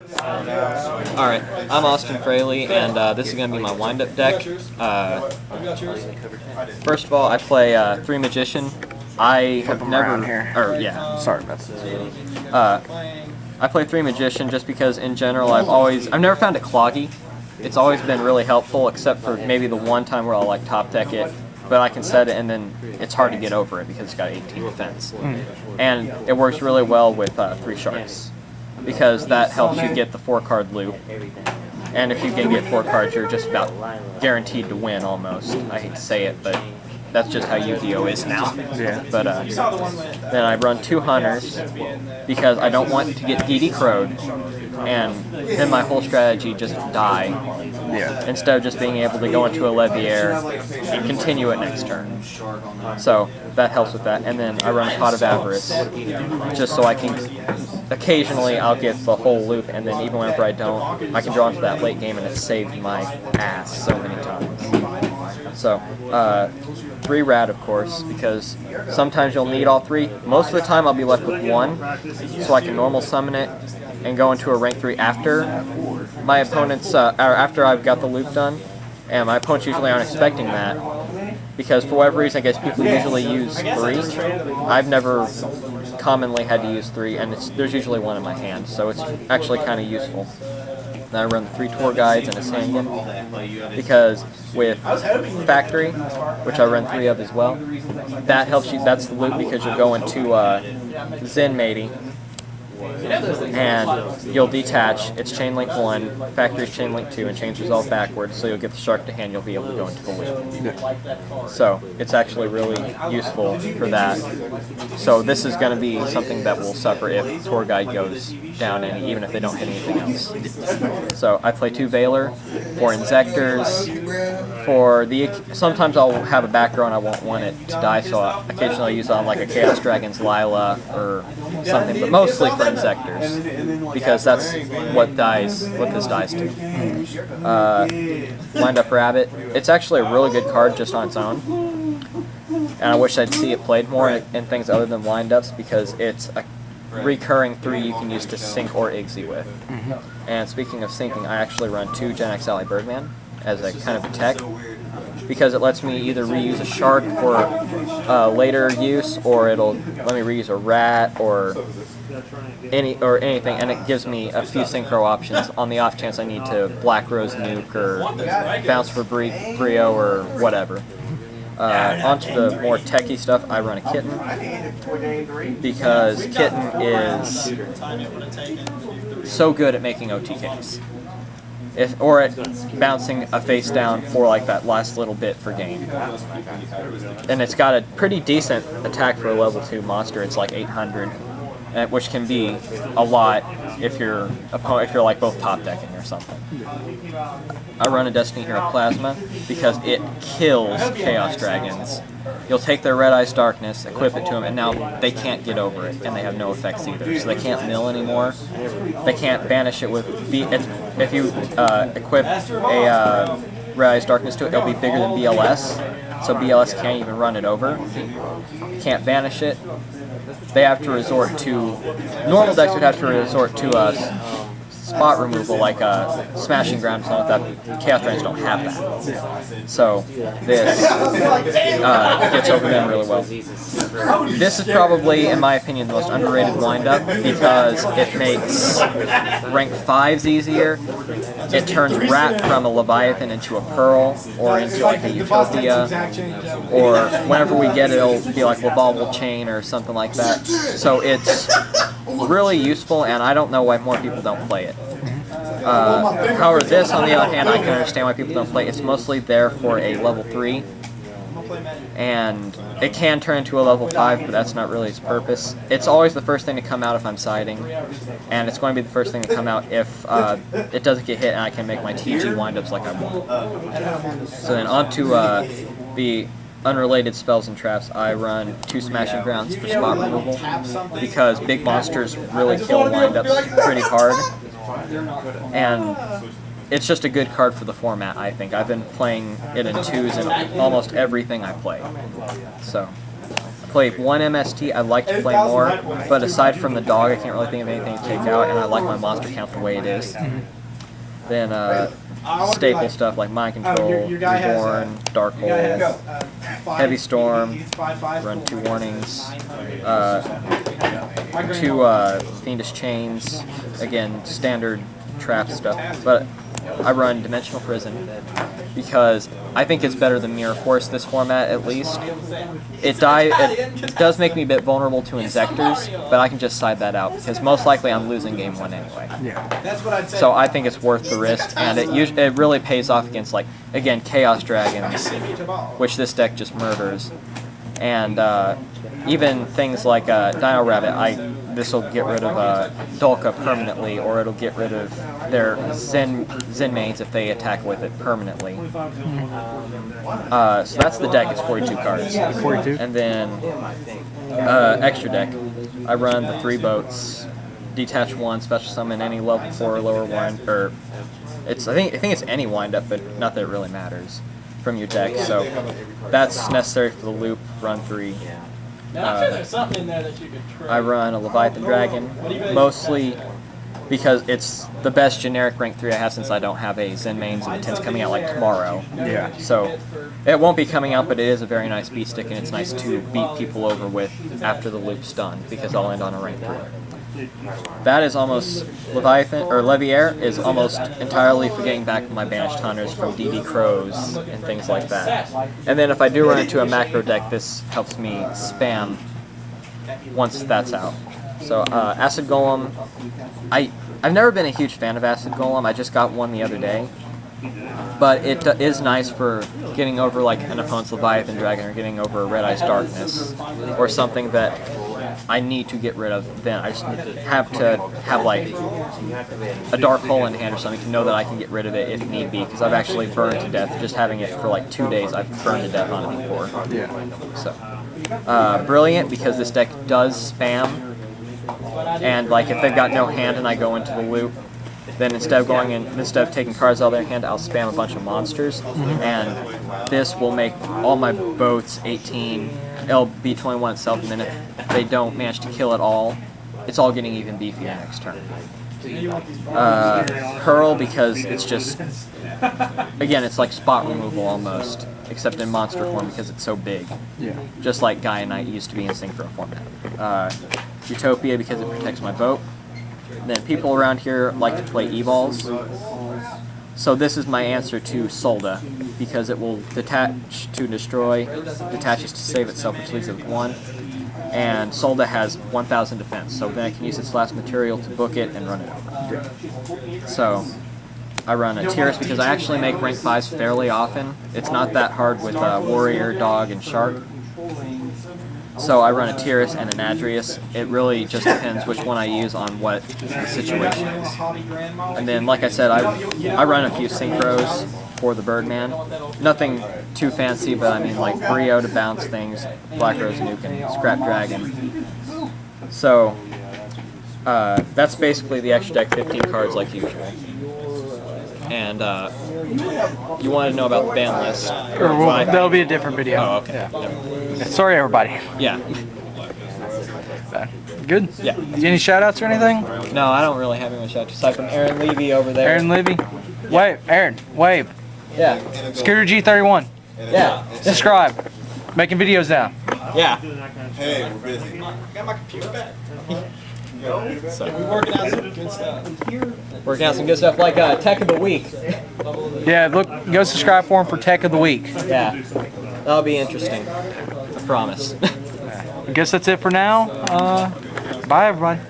Alright, I'm Austin Fraley, and this is going to be my wind-up deck. First of all, I play 3 Magician. I have never... Sorry about this. I play 3 Magician just because, in general, I've never found it cloggy. It's always been really helpful, except for maybe the one time where I'll like top deck it, but I can set it and then it's hard to get over it because it's got 18 defense. And it works really well with 3 Sharks, because that helps you get the 4-card loop. And if you can get 4 cards, you're just about guaranteed to win almost. I hate to say it, but that's just how Yu-Gi-Oh! Is now. Yeah. But then I run 2 Hunters because I don't want to get DD Crowed, and then my whole strategy just die. Yeah. Instead of just being able to go into a Leviair and continue it next turn. So that helps with that. And then I run a Pot of Avarice just so I can... Occasionally I'll get the whole loop, and then even whenever I don't, I can draw into that late game, and it's saved my ass so many times. So, 3 Rad, of course, because sometimes you'll need all 3. Most of the time I'll be left with 1, so I can normal summon it and go into a rank 3 after my opponent's, or after I've got the loop done, and my opponents usually aren't expecting that, because for whatever reason I guess people usually use 3. I've never commonly had to use 3, and there's usually 1 in my hand, so it's actually kind of useful. Then I run the 3 Tour Guides and a Sangan, because with Factory, which I run 3 of as well, that helps you, that's the loop because you're going to Zen Matey, and you'll detach, it's Chain Link 1, Factory's Chain Link 2, and Chains Resolve backwards, so you'll get the Shark to hand, you'll be able to go into the loop. So, it's actually really useful for that. So this is going to be something that will suffer if Tour Guide goes down, even if they don't hit anything else. So I play 2 Veiler, 4 Inzectors, sometimes I'll have a back row and I won't want it to die, so occasionally I'll use it on like a Chaos Dragon's Lila or something, but mostly for Inzectors, because that's what this dies to. Wind Up Rabbit. It's actually a really good card just on its own, and I wish I'd see it played more in things other than wind-ups, because it's a recurring 3 you can use to sync or Iggsy with. And speaking of syncing, I actually run 2 Gen X Ally Birdman as a kind of a tech, because it lets me either reuse a Shark for later use, or it'll let me reuse a Rat or anything, and it gives me a few synchro options on the off chance I need to Black Rose Nuke or bounce for Brio or whatever. Onto the more techie stuff, I run a Kitten, because Kitten is so good at making OTKs. Or at bouncing a face down for like that last little bit for game. And it's got a pretty decent attack for a level 2 monster. It's like 800, which can be a lot if you're like both top decking or something. I run a Destiny Hero Plasma because it kills Chaos Dragons. You'll take their Red Eyes Darkness, equip it to them, and now they can't get over it, and they have no effects either. So they can't mill anymore. They can't banish it with... If you equip a Red Eyes Darkness to it, it'll be bigger than BLS, so BLS can't even run it over. Can't banish it. They have to resort to... Normal decks would have to resort to spot removal, like Smashing Ground, something like that. Chaos Dragons don't have that. So this gets over them really well. This is probably, in my opinion, the most underrated wind-up, because it makes rank 5s easier. It turns Rat from a Leviathan into a Pearl, or into like a Utopia, or whenever we get it, it'll be like Lavalval Chain or something like that. So it's really useful, and I don't know why more people don't play it. However, this, on the other hand, I can understand why people don't play it. It's mostly there for a level 3, and it can turn into a level 5, but that's not really its purpose. It's always the first thing to come out if I'm siding, and it's going to be the first thing to come out if it doesn't get hit and I can make my TG wind-ups like I want. So then on to the unrelated spells and traps. I run 2 Smashing Grounds for spot removal, because big monsters really kill wind-ups pretty hard, and it's just a good card for the format, I think. I've been playing it in 2s in almost everything I play. So, play one MST. I'd like to play more, but aside from the dog, I can't really think of anything to take out, and I like my monster count the way it is. Then staple stuff like Mind Control, Reborn, Dark Hole, Heavy Storm, run 2 warnings, 2 Fiendish Chains, again, standard trap stuff, but I run Dimensional Prison because I think it's better than Mirror Force this format at least. It does make me a bit vulnerable to Inzectors, but I can just side that out because most likely I'm losing game 1 anyway. Yeah. So I think it's worth the risk, and it really pays off against, like, again, Chaos Dragons, which this deck just murders, and even things like Dino Rabbit. This will get rid of Dolka permanently, or it'll get rid of their Zen mains if they attack with it permanently. So that's the deck. It's 42 cards. 42. And then extra deck. I run the 3 boats, detach 1, special summon any level 4 or lower wind, or I think it's any wind up, but not that it really matters from your deck. So that's necessary for the loop. Run 3. I run a Leviathan Dragon, mostly because it's the best generic rank 3 I have since I don't have a Zen mains and the 10's coming out like tomorrow. Yeah. So it won't be coming out, but it is a very nice beat stick, and it's nice to beat people over with after the loop's done because I'll end on a rank 3. That is almost Leviathan, or Leviair is almost entirely for getting back my banished hunters from DD Crows and things like that. And then if I do run into a macro deck, this helps me spam once that's out. So Acid Golem, I've never been a huge fan of Acid Golem. I just got one the other day, but it is nice for getting over like an opponent's Leviathan Dragon or getting over a Red Eyes Darkness or something that I need to get rid of. Then I just have to have like a Dark Hole in hand or something to know that I can get rid of it if need be, because I've actually burned to death. Just having it for like 2 days, I've burned to death on it before. Yeah. So brilliant, because this deck does spam, and like if they've got no hand and I go into the loop, then instead of taking cards out of their hand, I'll spam a bunch of monsters, and this will make all my boats 18. It'll be 21 itself, and then if they don't manage to kill it all, it's all getting even beefier next turn. Hurl, because it's just, again, it's like spot removal almost, except in monster form because it's so big. Yeah. Just like Gaia Knight used to be in Synchro format. Utopia, because it protects my boat. Then people around here like to play E-Balls. So this is my answer to Solda, because it will detach to destroy, detaches to save itself, which leaves it with 1. And Solda has 1,000 defense, so then I can use its last material to book it and run it over. So I run a Tyrus because I actually make rank 5s fairly often. It's not that hard with Warrior, Dog, and Shark. So I run a Tyrus and an Adrius. It really just depends which one I use on what the situation is. And then, like I said, I run a few Synchros for the Birdman. Nothing too fancy, but I mean like Brio to bounce things, Black Rose Nuke, and Scrap Dragon. So that's basically the extra deck, 15 cards like usual. And you want to know about the ban list? That'll be a different video. Oh, okay. Yeah. Sorry, everybody. Yeah. Good? Yeah. Any shout-outs or anything? No, I don't really have anyone shout out. Aside from Aaron Levy over there. Aaron Levy? Wave. Aaron, wave. Yeah. Scooter G31. Yeah. Subscribe. Making videos now. Yeah. Hey, we're busy. Got my computer back. So, We're working out some good stuff. working out some good stuff like Tech of the Week. Yeah, look, go subscribe for him for Tech of the Week. Yeah. That'll be interesting. I promise. I guess that's it for now. Bye, everybody.